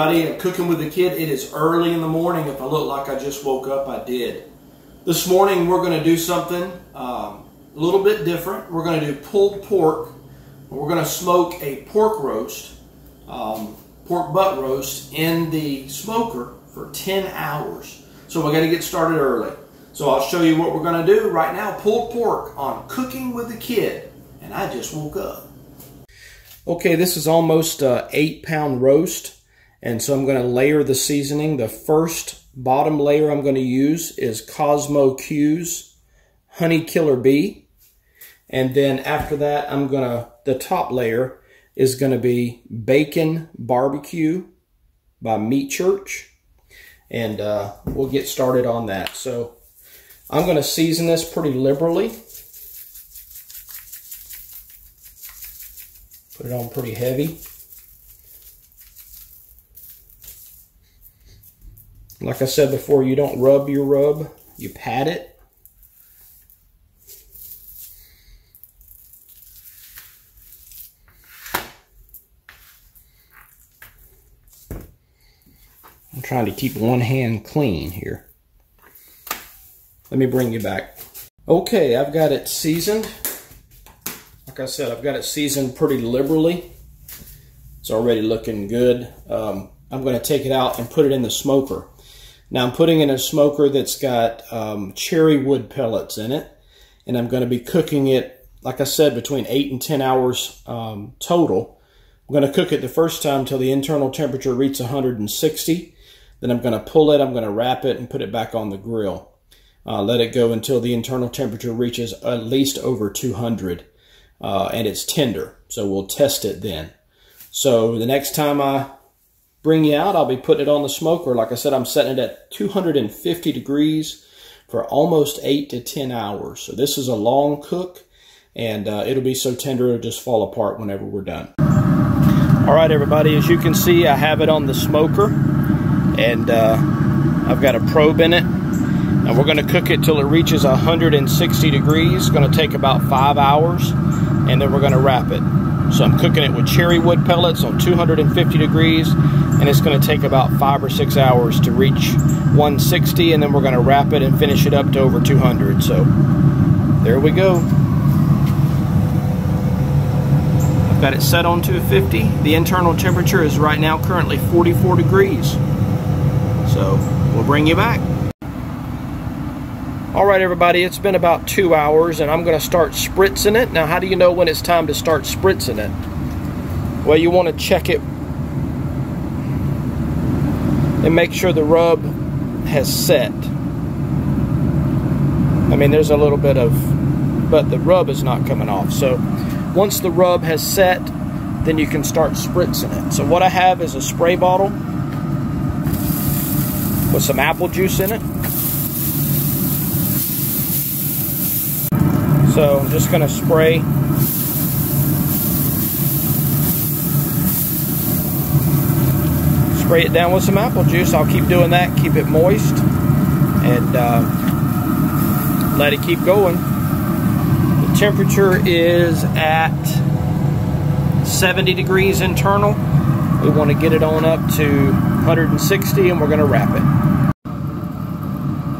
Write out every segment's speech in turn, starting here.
everybody. I'm cooking with the kid. It is early in the morning. If I look like I just woke up, I did. This morning we're going to do something a little bit different. We're going to do pulled pork. We're going to smoke a pork roast, pork butt roast in the smoker for 10 hours. So we're going to get started early. So I'll show you what we're going to do right now. Pulled pork on Cooking with the Kid. And I just woke up. Okay, this is almost an 8-pound roast. And so I'm going to layer the seasoning. The first bottom layer I'm going to use is Cosmo Q's Honey Killer Bee. And then after that, the top layer is going to be Bacon Barbecue by Meat Church. And we'll get started on that. So I'm going to season this pretty liberally. Put it on pretty heavy. Like I said before, you don't rub your rub, you pat it. I'm trying to keep one hand clean here. Let me bring you back. Okay, I've got it seasoned. Like I said, I've got it seasoned pretty liberally. It's already looking good. I'm going to take it out and put it in the smoker. Now I'm putting in a smoker that's got Cherrywood pellets in it. And I'm going to be cooking it, like I said, between 8 and 10 hours total. I'm going to cook it the first time till the internal temperature reaches 160. Then I'm going to pull it, I'm going to wrap it and put it back on the grill. Let it go until the internal temperature reaches at least over 200. And it's tender, so we'll test it then. So the next time I bring you out, I'll be putting it on the smoker. Like I said, I'm setting it at 250 degrees for almost 8 to 10 hours. So this is a long cook, and it'll be so tender it'll just fall apart whenever we're done. All right, everybody, as you can see, I have it on the smoker, and I've got a probe in it. And we're going to cook it till it reaches 160 degrees. It's going to take about 5 hours. And then we're going to wrap it. So I'm cooking it with Cherrywood pellets on 250 degrees. And it's going to take about 5 or 6 hours to reach 160. And then we're going to wrap it and finish it up to over 200. So there we go. I've got it set on 250. The internal temperature is right now currently 44 degrees. So we'll bring you back. All right, everybody, it's been about 2 hours, and I'm going to start spritzing it. Now, how do you know when it's time to start spritzing it? Well, you want to check it and make sure the rub has set. I mean, there's a little bit of, but the rub is not coming off. So once the rub has set, then you can start spritzing it. So what I have is a spray bottle with some apple juice in it. So I'm just going to spray. Spray it down with some apple juice. I'll keep doing that, keep it moist, and let it keep going. The temperature is at 70 degrees internal. We want to get it on up to 160, and we're going to wrap it.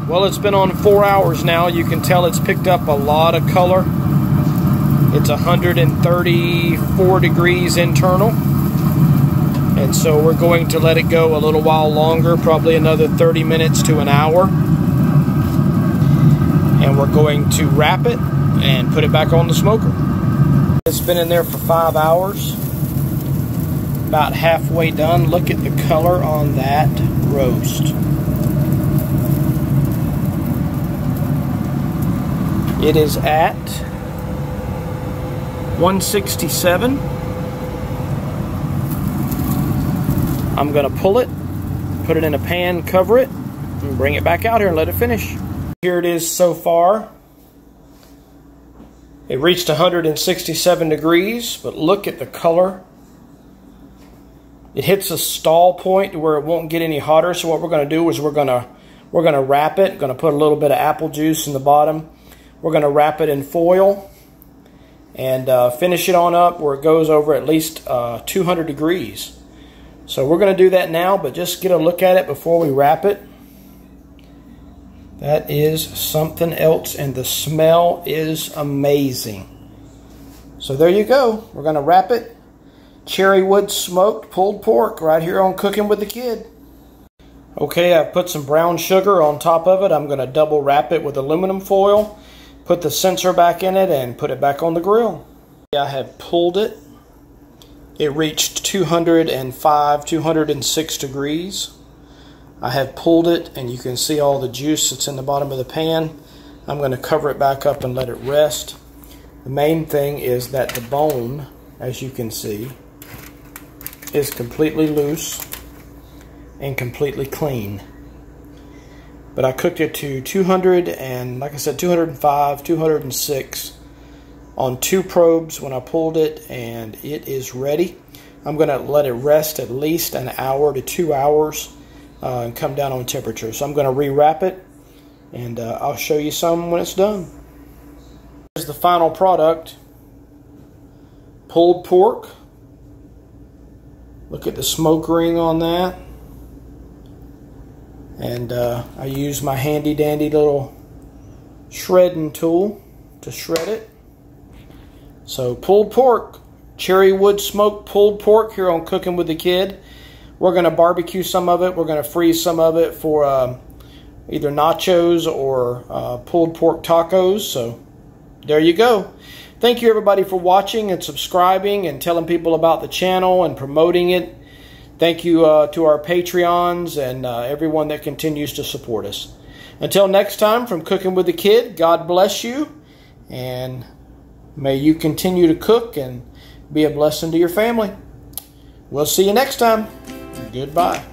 Well, it's been on 4 hours now. You can tell it's picked up a lot of color. It's 134 degrees internal. And so we're going to let it go a little while longer, probably another 30 minutes to an hour. And we're going to wrap it and put it back on the smoker. It's been in there for 5 hours. About halfway done. Look at the color on that roast. It is at 167. I'm going to pull it, put it in a pan, cover it, and bring it back out here and let it finish. Here it is so far. It reached 167 degrees, but look at the color. It hits a stall point where it won't get any hotter. So what we're going to do is we're going to wrap it. Going to put a little bit of apple juice in the bottom. We're going to wrap it in foil and finish it on up where it goes over at least 200 degrees. So we're going to do that now, but just get a look at it before we wrap it. That is something else, and the smell is amazing. So there you go. We're going to wrap it. Cherrywood smoked pulled pork right here on Cooking with the Kid. Okay, I've put some brown sugar on top of it. I'm going to double wrap it with aluminum foil, put the sensor back in it, and put it back on the grill. I have pulled it. It reached 205, 206 degrees. I have pulled it, and you can see all the juice that's in the bottom of the pan. I'm going to cover it back up and let it rest. The main thing is that the bone, as you can see, is completely loose and completely clean. But I cooked it to 200 and, like I said, 205, 206 on 2 probes when I pulled it, and it is ready. I'm going to let it rest at least an hour to 2 hours and come down on temperature. So I'm going to rewrap it, and I'll show you some when it's done. Here's the final product. Pulled pork. Look at the smoke ring on that. And I use my handy dandy little shredding tool to shred it. So pulled pork, Cherrywood smoked pulled pork here on Cooking with the Kid. We're going to barbecue some of it. We're going to freeze some of it for either nachos or pulled pork tacos. So there you go. Thank you everybody for watching and subscribing and telling people about the channel and promoting it. Thank you to our Patreons and everyone that continues to support us. Until next time, from Cooking with the Kid, God bless you, and may you continue to cook and be a blessing to your family. We'll see you next time. Goodbye.